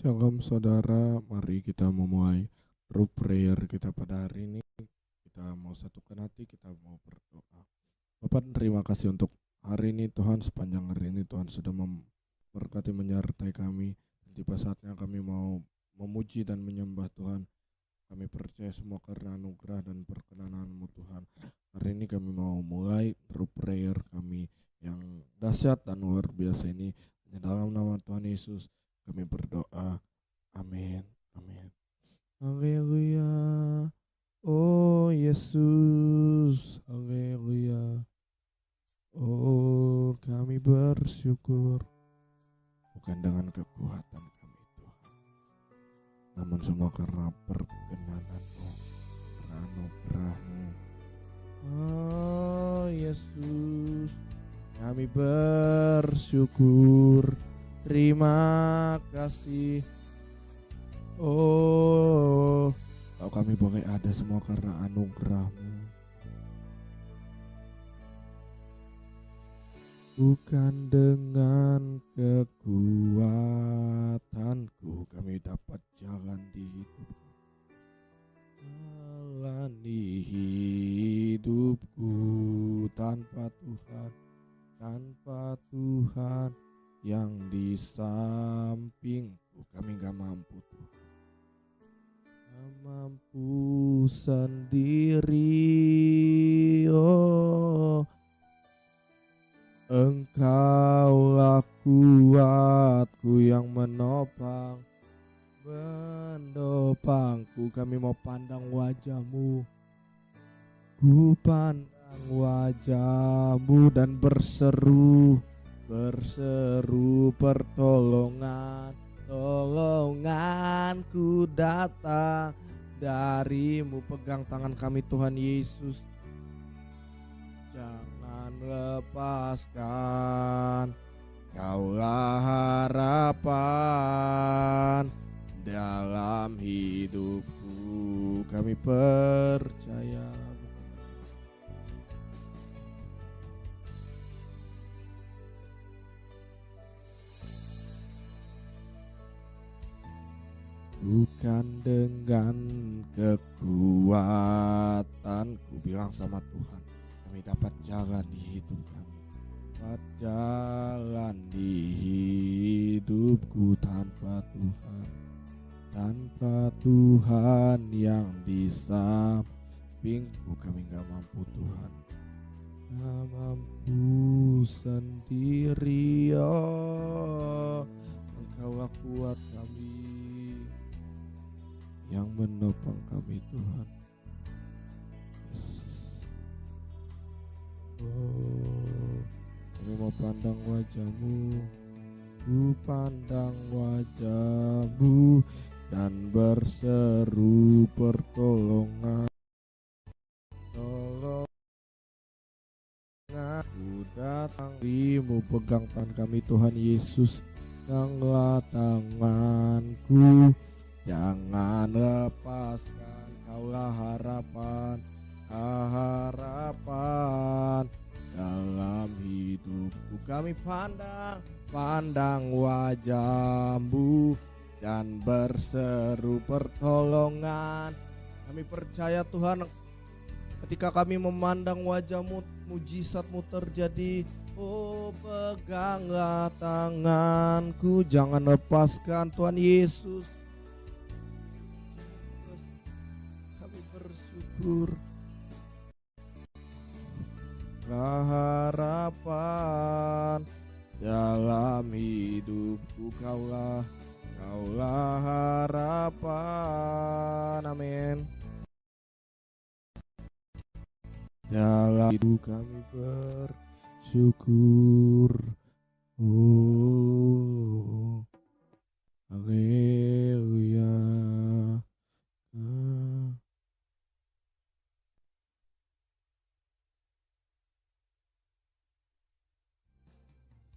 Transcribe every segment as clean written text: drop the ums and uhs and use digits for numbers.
Shalom saudara, mari kita memulai root prayer kita pada hari ini. Kita mau satukan hati, kita mau berdoa. Bapak, terima kasih untuk hari ini Tuhan. Sepanjang hari ini Tuhan sudah memberkati, menyertai kami. Tiba saatnya kami mau memuji dan menyembah Tuhan. Kami percaya semua karena anugerah dan perkenanan-Mu Tuhan. Hari ini kami mau mulai root prayer kami yang dahsyat dan luar biasa ini. Dalam nama Tuhan Yesus kami berdoa. Amin. Amin. Haleluya. Oh Yesus. Haleluya. Oh, kami bersyukur. Bukan dengan kekuatan kami Tuhan, namun semua karena perkenanan-Mu, karena anugerah-Mu. Oh Yesus, kami bersyukur. Terima kasih. Oh, kalau kami boleh ada semua karena anugerah-Mu. Bukan dengan kekuatanku kami dapat jalan di hidupku. Jalan di hidupku tanpa Tuhan yang di sampingku, kami gak mampu Tuhan. Gak mampu sendiri. Oh, Engkaulah kuatku yang menopangku. Kami mau pandang wajah-Mu. Ku pandang wajah-Mu dan berseru pertolonganku datang dari-Mu. Pegang tangan kami Tuhan Yesus, jangan lepaskan. Kaulah harapan dalam hidupku. Kami percaya. Bukan dengan kekuatanku, bilang sama Tuhan, kami dapat jalan di hidup kami. Dapat jalan di hidupku tanpa Tuhan yang di sampingku, kami gak mampu Tuhan. Gak mampu sendiri. Oh, Engkaulah kuat kami yang menopang kami Tuhan. Yes. Oh, kami mau pandang wajah-Mu. Ku pandang wajah-Mu dan berseru pertolongan. Ku datang di-Mu, pegang tangan kami Tuhan Yesus. Peganglah tanganku, jangan lepaskan. Kaulah harapan dalam hidupku. Kami pandang wajah-Mu dan berseru pertolongan. Kami percaya Tuhan, ketika kami memandang wajah-Mu, mujizat-Mu terjadi. Oh, peganglah tanganku, jangan lepaskan Tuhan Yesus. Kami bersyukur. Harapan dalam hidupku, Kaulah harapan. Amin. Dalam hidup kami bersyukur. Oh, haleluya.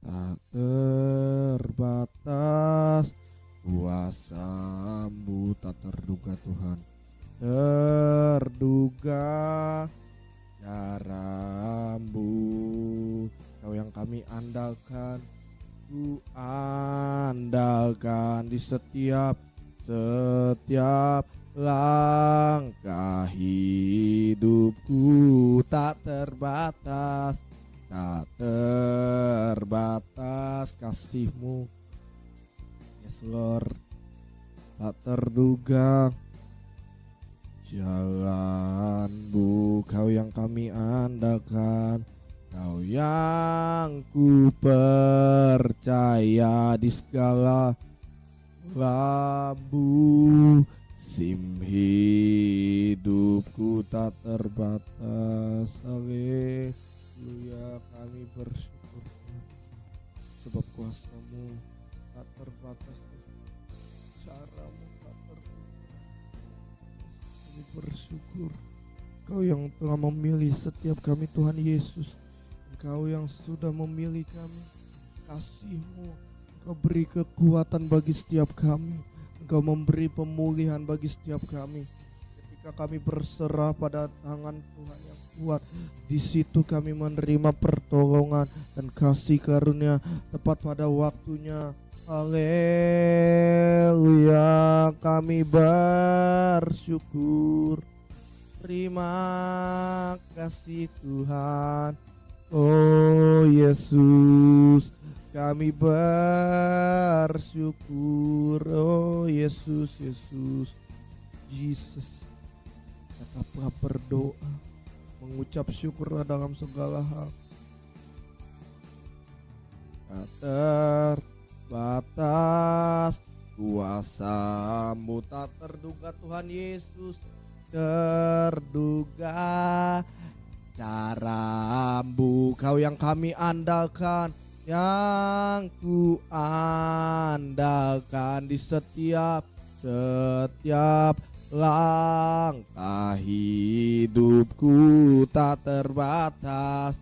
Tak terbatas kuasa-Mu, tak terduga Tuhan. Terduga cara-Mu, Kau yang kami andalkan. Ku andalkan di setiap langkah hidupku. Tak terbatas kasih-Mu. Yes Lord, tak terduga jalan-Mu, Kau yang kami andalkan, Kau yang ku percaya di segala lambu. Sim hidupku tak terbatas. Haleluya, kami bersyukur sebab kuasa-Mu tak terbatas, cara-Mu tak terbatas. Kami bersyukur Kau yang telah memilih setiap kami, Tuhan Yesus. Engkau yang sudah memilih kami. Kasih-Mu, Engkau beri kekuatan bagi setiap kami. Engkau memberi pemulihan bagi setiap kami. Ketika kami berserah pada tangan Tuhan yang kuat, di situ kami menerima pertolongan dan kasih karunia tepat pada waktunya. Haleluya, kami bersyukur. Terima kasih Tuhan. Oh Yesus, kami bersyukur. Oh Yesus, Yesus, Jesus. Tetaplah berdoa, mengucap syukur dalam segala hal. Tak terbatas kuasa-Mu, tak terduga Tuhan Yesus. Terduga cara-Mu, Kau yang kami andalkan, yang ku andalkan di setiap langkah hidupku. Tak terbatas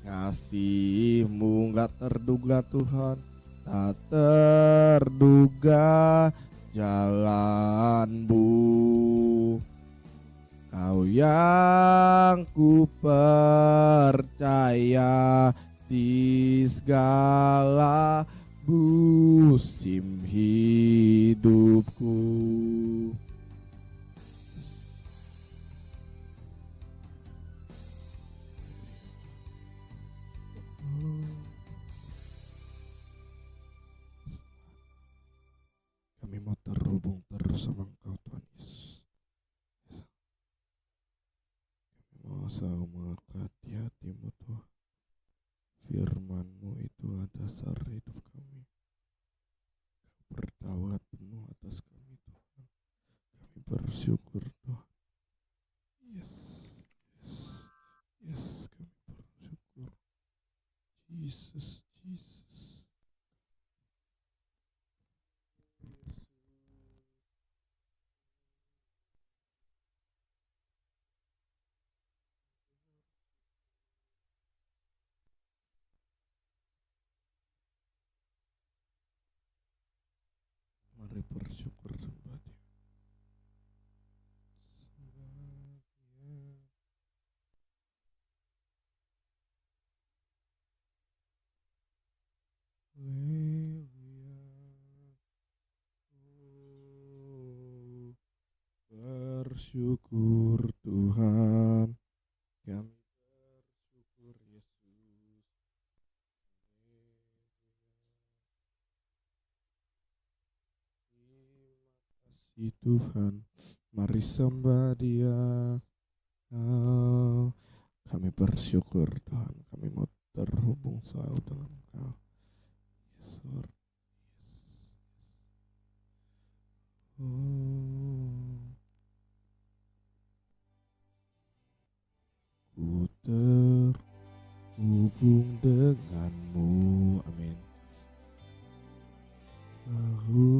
kasih-Mu, gak terduga Tuhan. Tak terduga jalan-Mu, Kau yang ku percaya di segala musim hidupku. Kami mau terhubung terus sama Engkau Tuhan Yesus. Kami mau selalu melekati hati-Mu Tuhan. Firman-Mu itu dasar hidup kami. Berdaulat penuh atas kami Tuhan. Kami bersyukur Tuhan. Yes, kami bersyukur. Jesus. Mari bersyukur sembah Dia. Bersyukur Tuhan, kami bersyukur Yesus. Terima kasih Tuhan, mari sembah Dia. Kami bersyukur Tuhan, kami mau terhubung selalu dengan Engkau. Yes Lord. Ku terhubung denganmu, amin. Aku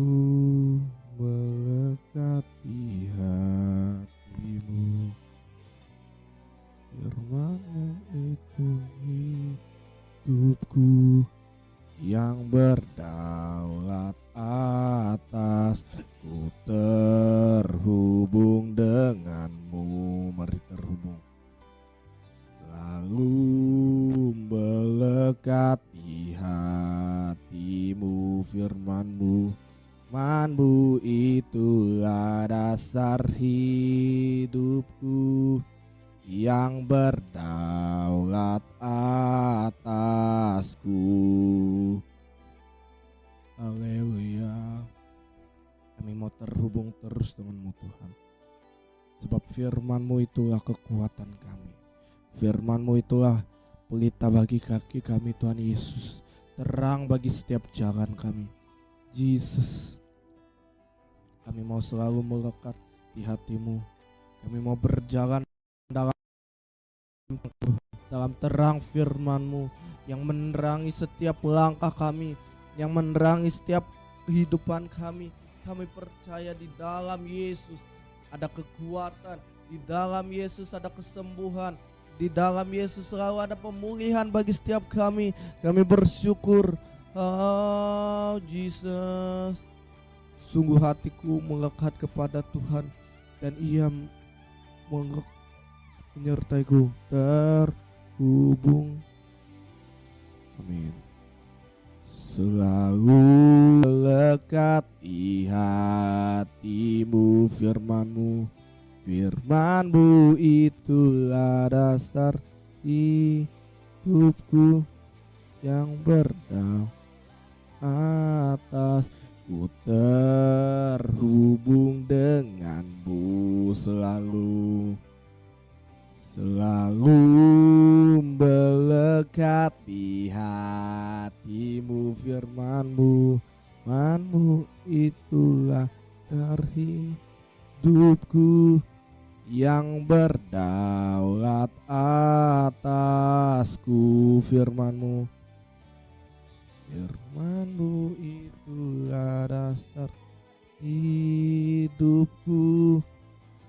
melekati hatimu, firman-Mu itu hidupku, yang berdaulat atas. Ku terhubung denganmu, mari terhubung. Selalu Berkati hatimu, firman-Mu. Firman-Mu itulah dasar hidupku, yang berdaulat atasku. Haleluya. Kami mau terhubung terus dengan-Mu Tuhan, sebab firman-Mu itulah kekuatan kami. Firman-Mu itulah pelita bagi kaki kami Tuhan Yesus, terang bagi setiap jalan kami. Yesus, kami mau selalu melekat di hati-Mu. Kami mau berjalan dalam terang firman-Mu yang menerangi setiap langkah kami, yang menerangi setiap kehidupan kami. Kami percaya di dalam Yesus ada kekuatan, di dalam Yesus ada kesembuhan, di dalam Yesus selalu ada pemulihan bagi setiap kami. Kami bersyukur. Oh Jesus, sungguh hatiku melekat kepada Tuhan, dan Ia menyertaiku terhubung. Amin. Selalu melekat di hatimu, firman-Mu. Firman-Mu itulah dasar hidupku, yang berdaulat atas. Ku terhubung dengan-Mu selalu, selalu melekat di hatimu, firman-Mu. Firman-Mu itulah dasar hidupku, yang berdaulat atasku. Firman-Mu, firman-Mu itulah dasar hidupku,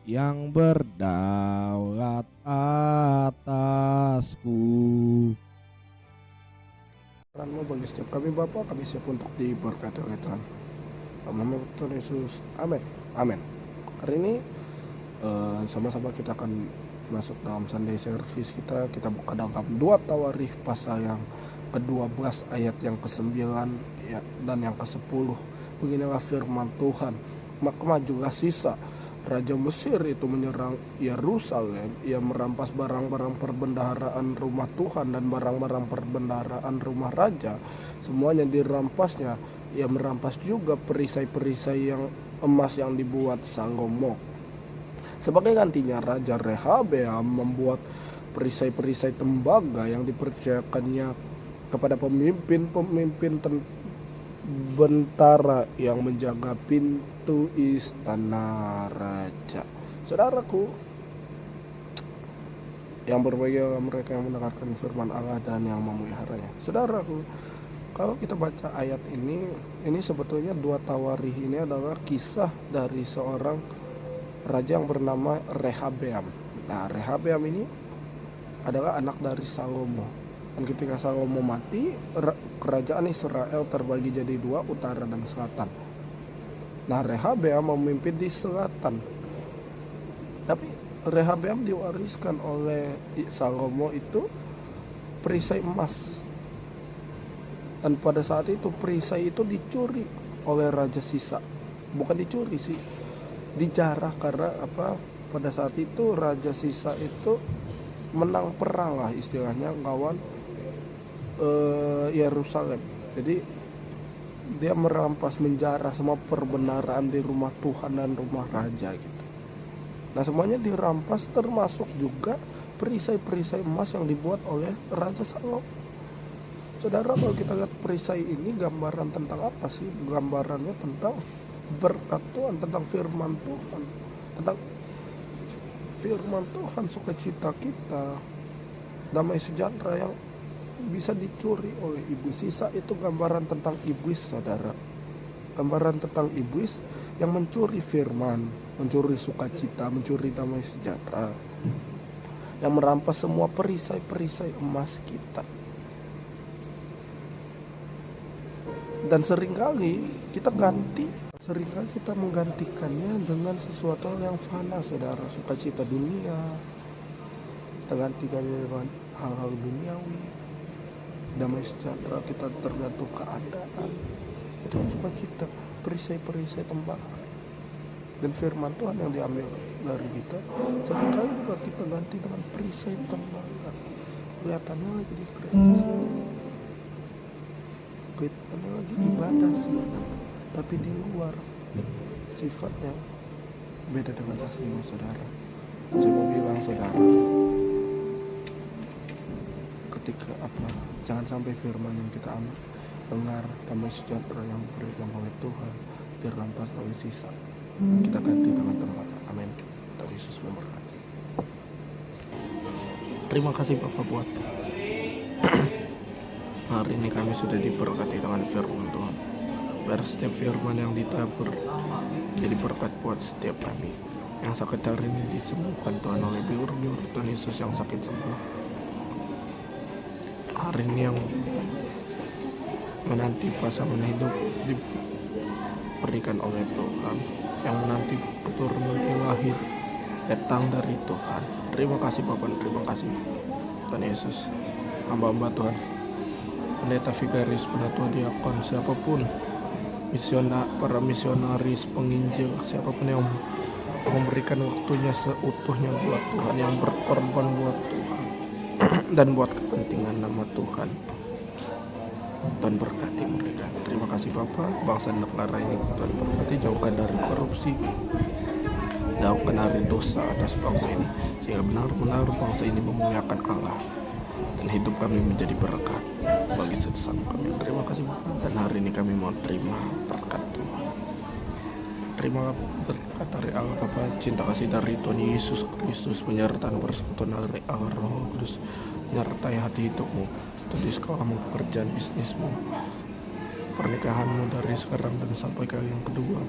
yang berdaulat atasku. Firman-Mu bagi setiap kami Bapa, kami siap untuk diberkati oleh Tuhan. Dalam nama Tuhan Yesus, amin. Amin. Hari ini sama-sama kita akan masuk dalam Sunday Service kita. Kita buka dalam 2 Tawarikh pasal yang ke-12 ayat yang ke-9 ya, dan yang ke-10. Beginilah firman Tuhan. Maka majulah Sisa, raja Mesir itu, menyerang Yerusalem. Ia merampas barang-barang perbendaharaan rumah Tuhan dan barang-barang perbendaharaan rumah raja. Semuanya dirampasnya. Ia merampas juga perisai-perisai yang emas yang dibuat Salomo. Sebagai gantinya, Raja Rehabeam membuat perisai-perisai tembaga yang dipercayakannya kepada pemimpin-pemimpin bentara yang menjaga pintu istana raja. Saudaraku yang berbahagia mereka yang mendengarkan firman Allah dan yang memeliharanya. Saudaraku, kalau kita baca ayat ini sebetulnya 2 Tawarikh ini adalah kisah dari seorang raja yang bernama Rehabeam. Nah, Rehabeam ini adalah anak dari Salomo. Dan ketika Salomo mati, kerajaan Israel terbagi jadi 2, utara dan selatan. Nah, Rehabeam memimpin di selatan. Tapi Rehabeam diwariskan oleh Salomo itu perisai emas. Dan pada saat itu perisai itu dicuri oleh Raja Sisa. Bukan dicuri sih, dijarah. Karena apa? Pada saat itu Raja Sisa itu menang perang lah istilahnya, lawan Yerusalem. Jadi dia merampas, menjarah semua perbendaharaan di rumah Tuhan dan rumah raja gitu. Nah, semuanya dirampas, termasuk juga perisai-perisai emas yang dibuat oleh Raja Salomo. Saudara, kalau kita lihat perisai ini gambaran tentang apa sih? Gambarannya tentang berkat Tuhan, tentang firman Tuhan, tentang firman Tuhan, sukacita kita, damai sejahtera yang bisa dicuri oleh iblis. Sisa itu gambaran tentang iblis, saudara. Gambaran tentang iblis yang mencuri firman, mencuri sukacita, mencuri damai sejahtera, yang merampas semua perisai-perisai emas kita. Dan seringkali kita menggantikannya dengan sesuatu yang fana, saudara. Sukacita dunia, kita gantikannya dengan hal-hal duniawi. damai sejahtera kita tergantung keadaan. Itu sukacita, perisai-perisai tembaga. Dan firman Tuhan yang diambil dari kita seringkali juga kita ganti dengan perisai tembaga. Kelihatannya lagi di gereja, kelihatannya lagi ibadah sih, tapi di luar sifatnya beda dengan aslinya, saudara. Saya mau bilang, saudara, ketika jangan sampai firman yang kita ambil dengar damai sejahtera yang diberikan oleh Tuhan dirampas oleh sisa. Kita ganti dengan tembaga. Amin. Tuhan Yesus memberkati. Terima kasih Bapak buat hari ini kami sudah diberkati dengan firman Tuhan. Biar setiap firman yang ditabur jadi berkat buat setiap kami. Yang sakit hari ini disembuhkan Tuhan oleh biur-biur Tuhan Yesus yang sakit sembuh. Hari ini yang menanti pasangan hidup diberikan oleh Tuhan, yang menanti keturunan lahir datang dari Tuhan. Terima kasih Bapak, terima kasih Tuhan Yesus. Hamba-hamba Tuhan, pendeta vigaris, penatua diakon, siapapun para misionaris, penginjil, siapapun yang memberikan waktunya seutuhnya buat Tuhan, yang berkorban buat Tuhan dan buat kepentingan nama Tuhan. Tuhan berkati mereka. Terima kasih Bapak. Bangsa negara ini Tuhan berkati, jauhkan dari korupsi, jauhkan dari dosa atas bangsa ini, sehingga benar-benar bangsa ini memuliakan Allah dan hidup kami menjadi berkat bagi sesama kami. Terima kasih Bapak. Dan hari ini kami mau terima berkat Tuhan. Terima berkat dari Allah Bapa, cinta kasih dari Tuhan Yesus Kristus, penyertaan persekutuan dari Allah Roh Kudus, menyertai hati hidupmu, studi sekolahmu, pekerjaan bisnismu, pernikahanmu dari sekarang dan sampai kali yang kedua.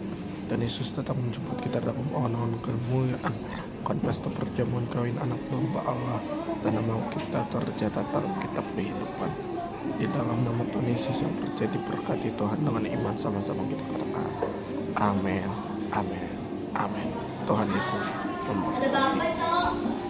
Dan Yesus tetap menjemput kita dalam pohon kemuliaan, bukan pesta perjamuan kawin anak domba Allah, dan nama kita tercatat dalam kitab kehidupan. Di dalam nama Tuhan Yesus yang percaya diberkati Tuhan dengan iman, sama-sama kita katakan amin, amin, amin. Tuhan Yesus memberkati.